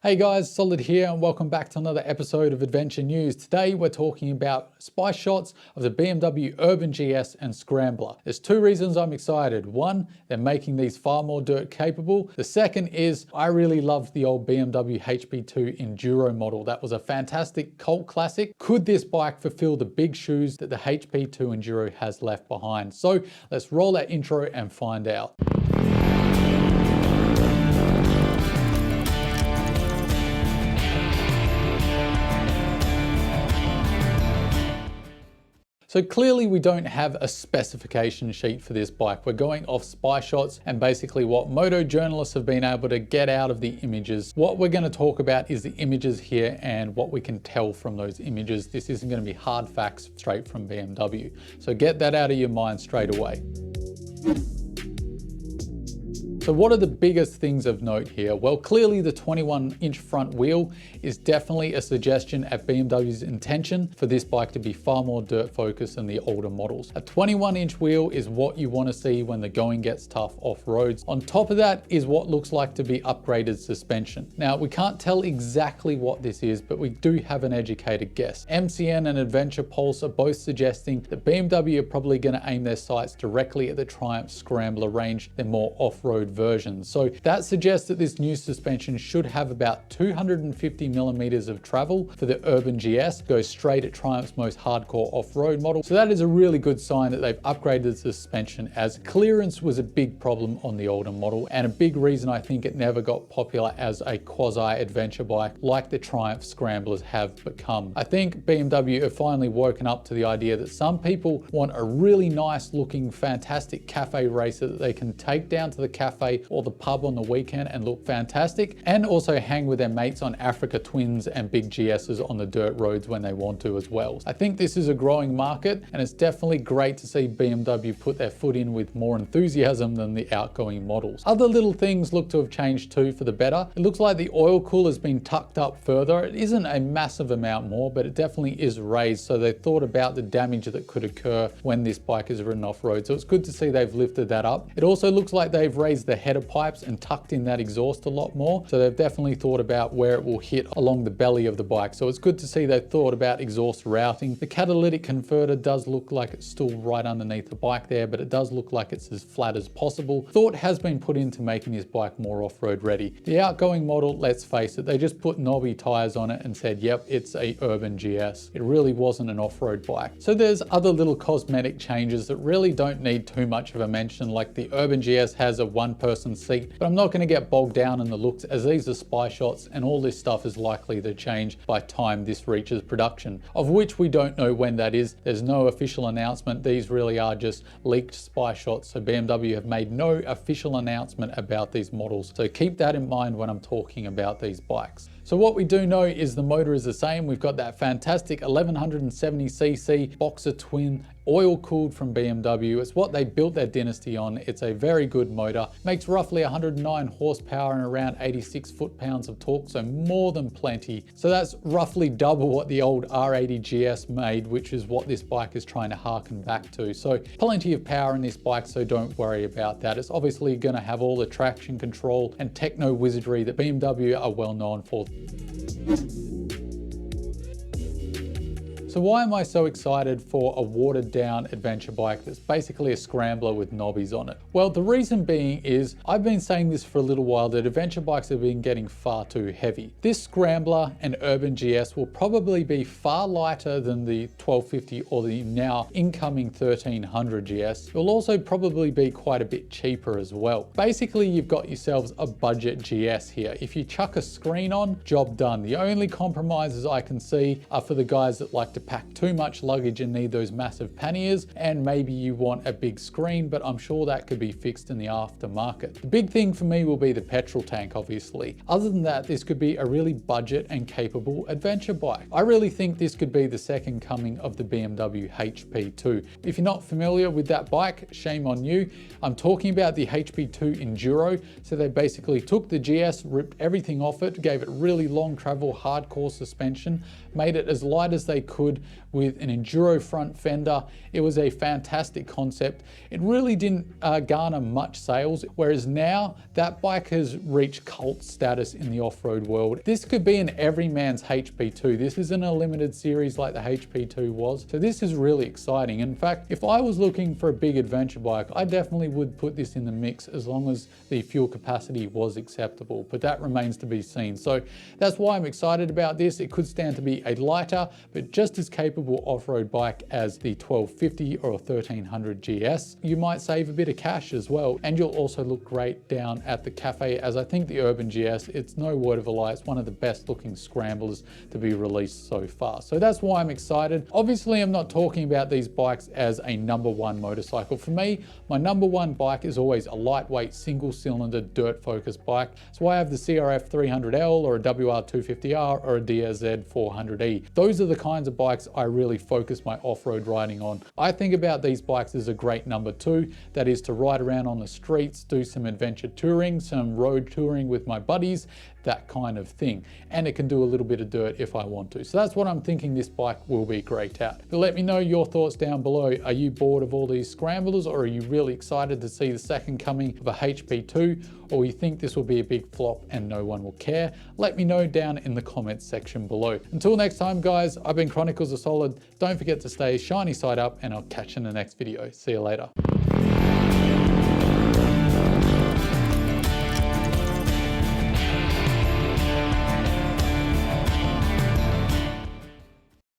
Hey guys, Solid here and welcome back to another episode of Adventure News. Today we're talking about spy shots of the BMW Urban GS and Scrambler. There's two reasons I'm excited. One, they're making these far more dirt capable. The second is I really loved the old BMW HP2 Enduro model. That was a fantastic cult classic. Could this bike fulfill the big shoes that the HP2 Enduro has left behind? So let's roll that intro and find out. So clearly we don't have a specification sheet for this bike. We're going off spy shots and basically what Moto journalists have been able to get out of the images. What we're going to talk about is the images here and what we can tell from those images. This isn't going to be hard facts straight from BMW. So get that out of your mind straight away. So what are the biggest things of note here? Well, clearly the 21-inch front wheel is definitely a suggestion at BMW's intention for this bike to be far more dirt focused than the older models. A 21-inch wheel is what you want to see when the going gets tough off roads. On top of that is what looks like to be upgraded suspension. Now, we can't tell exactly what this is, but we do have an educated guess. MCN and Adventure Pulse are both suggesting that BMW are probably going to aim their sights directly at the Triumph Scrambler range, their more off-road versions. So that suggests that this new suspension should have about 250 millimeters of travel for the Urban GS, goes straight at Triumph's most hardcore off-road model. So that is a really good sign that they've upgraded the suspension, as clearance was a big problem on the older model and a big reason I think it never got popular as a quasi-adventure bike like the Triumph Scramblers have become. I think BMW have finally woken up to the idea that some people want a really nice looking, fantastic cafe racer that they can take down to the cafe or the pub on the weekend and look fantastic, and also hang with their mates on Africa Twins and big GSs on the dirt roads when they want to as well. I think this is a growing market and it's definitely great to see BMW put their foot in with more enthusiasm than the outgoing models. Other little things look to have changed too for the better. It looks like the oil cooler's been tucked up further. It isn't a massive amount more, but it definitely is raised, so they thought about the damage that could occur when this bike is ridden off road. So it's good to see they've lifted that up. It also looks like they've raised the header pipes and tucked in that exhaust a lot more. So they've definitely thought about where it will hit along the belly of the bike. So it's good to see they've thought about exhaust routing. The catalytic converter does look like it's still right underneath the bike there, but it does look like it's as flat as possible. Thought has been put into making this bike more off-road ready. The outgoing model, let's face it, they just put knobby tires on it and said, yep, it's a Urban GS. It really wasn't an off-road bike. So there's other little cosmetic changes that really don't need too much of a mention, like the Urban GS has a one-person seat, but I'm not going to get bogged down in the looks as these are spy shots and all this stuff is likely to change by time this reaches production, of which we don't know when that is. There's no official announcement. These really are just leaked spy shots, so BMW have made no official announcement about these models. So keep that in mind when I'm talking about these bikes. So what we do know is the motor is the same. We've got that fantastic 1170cc boxer twin, oil cooled from BMW. It's what they built their dynasty on. It's a very good motor. Makes roughly 109 horsepower and around 86 foot-pounds of torque, so more than plenty. So that's roughly double what the old R80 GS made, which is what this bike is trying to harken back to. So plenty of power in this bike, so don't worry about that. It's obviously going to have all the traction control and techno wizardry that BMW are well known for. So why am I so excited for a watered down adventure bike that's basically a scrambler with knobbies on it? Well, the reason being is I've been saying this for a little while that adventure bikes have been getting far too heavy. This Scrambler and Urban GS will probably be far lighter than the 1250 or the now incoming 1300 GS. It will also probably be quite a bit cheaper as well. Basically, you've got yourselves a budget GS here. If you chuck a screen on, job done. The only compromises I can see are for the guys that like to pack too much luggage and need those massive panniers, and maybe you want a big screen, but I'm sure that could be fixed in the aftermarket. The big thing for me will be the petrol tank, obviously. Other than that, this could be a really budget and capable adventure bike. I really think this could be the second coming of the BMW HP2. If you're not familiar with that bike, shame on you. I'm talking about the HP2 Enduro. So they basically took the GS, ripped everything off it, gave it really long travel, hardcore suspension, made it as light as they could, good with an Enduro front fender. It was a fantastic concept. It really didn't garner much sales, whereas now that bike has reached cult status in the off-road world. This could be an everyman's HP2. This isn't a limited series like the HP2 was, so this is really exciting. In fact, if I was looking for a big adventure bike, I definitely would put this in the mix as long as the fuel capacity was acceptable, but that remains to be seen. So that's why I'm excited about this. It could stand to be a lighter, but just as capable off-road bike as the 1250 or 1300 GS. You might save a bit of cash as well, and you'll also look great down at the cafe, as I think the Urban GS, it's no word of a lie, it's one of the best looking scramblers to be released so far. So that's why I'm excited. Obviously, I'm not talking about these bikes as a number one motorcycle. For me, my number one bike is always a lightweight single cylinder dirt focused bike. That's why I have the CRF 300L or a WR250R or a DRZ 400E. Those are the kinds of bikes I really focus my off-road riding on. I think about these bikes as a great number two, that is to ride around on the streets, do some adventure touring, some road touring with my buddies, that kind of thing. And it can do a little bit of dirt if I want to. So that's what I'm thinking this bike will be great at. But let me know your thoughts down below. Are you bored of all these scramblers, or are you really excited to see the second coming of a HP2, or you think this will be a big flop and no one will care? Let me know down in the comments section below. Until next time, guys, I've been Chronicles of Solid. Don't forget to stay shiny side up, and I'll catch you in the next video. See you later.